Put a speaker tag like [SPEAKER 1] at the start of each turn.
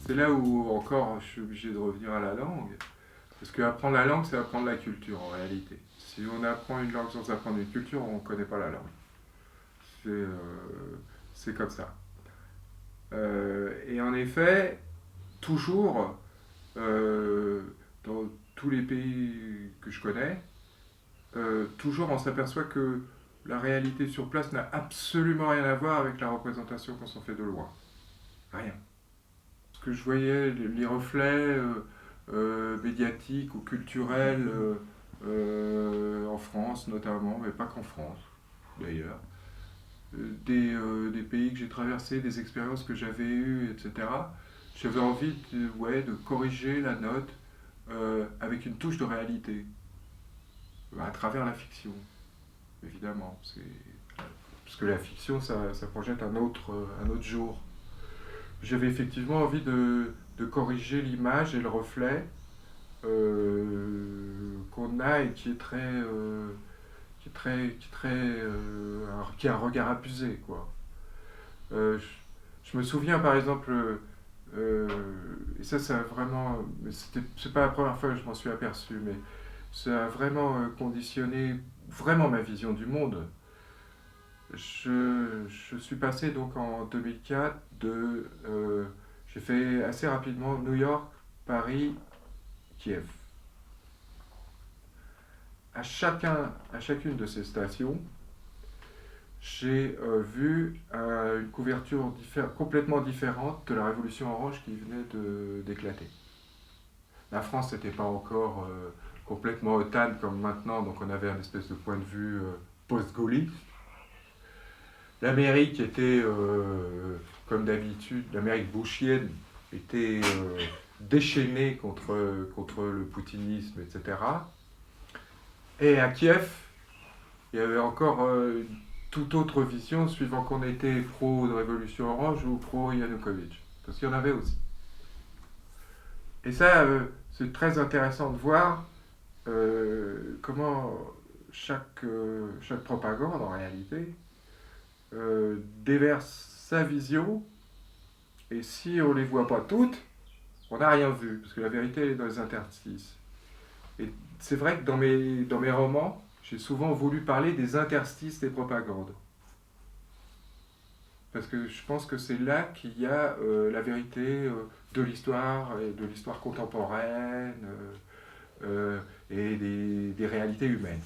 [SPEAKER 1] c'est là où encore je suis obligé de revenir à la langue. Parce qu'apprendre la langue, c'est apprendre la culture en réalité. Si on apprend une langue sans apprendre une culture, on ne connaît pas la langue. C'est comme ça. Et en effet, toujours, dans tous les pays que je connais, toujours on s'aperçoit que la réalité sur place n'a absolument rien à voir avec la représentation qu'on s'en fait de loin. Rien. Ce que je voyais, les reflets médiatiques ou culturels en France notamment, mais pas qu'en France d'ailleurs, des pays que j'ai traversés, des expériences que j'avais eues, etc. J'avais envie ouais, de corriger la note avec une touche de réalité, à travers la fiction, évidemment. Parce que la fiction, ça projette un autre jour. J'avais effectivement envie de corriger l'image et le reflet qu'on a et qui est qui a un regard abusé, quoi. Je me souviens par exemple, et ça a vraiment, c'est pas la première fois que je m'en suis aperçu, mais ça a vraiment conditionné vraiment ma vision du monde. Je suis passé donc en 2004 j'ai fait assez rapidement New York, Paris, Kiev. À chacune de ces stations, j'ai vu une couverture complètement différente de la révolution orange qui venait d'éclater. La France n'était pas encore complètement otane comme maintenant, donc on avait un espèce de point de vue post-gaulliste. L'Amérique était, comme d'habitude, l'Amérique bushienne était déchaînée contre le poutinisme, etc. Et à Kiev, il y avait encore une toute autre vision suivant qu'on était pro-révolution orange ou pro-Yanukovych. Parce qu'il y en avait aussi. Et ça, c'est très intéressant de voir comment chaque propagande, en réalité, déverse sa vision, et si on ne les voit pas toutes, on n'a rien vu, parce que la vérité elle est dans les interstices. Et c'est vrai que dans mes romans, j'ai souvent voulu parler des interstices des propagandes. Parce que je pense que c'est là qu'il y a la vérité de l'histoire, et de l'histoire contemporaine, et des réalités humaines.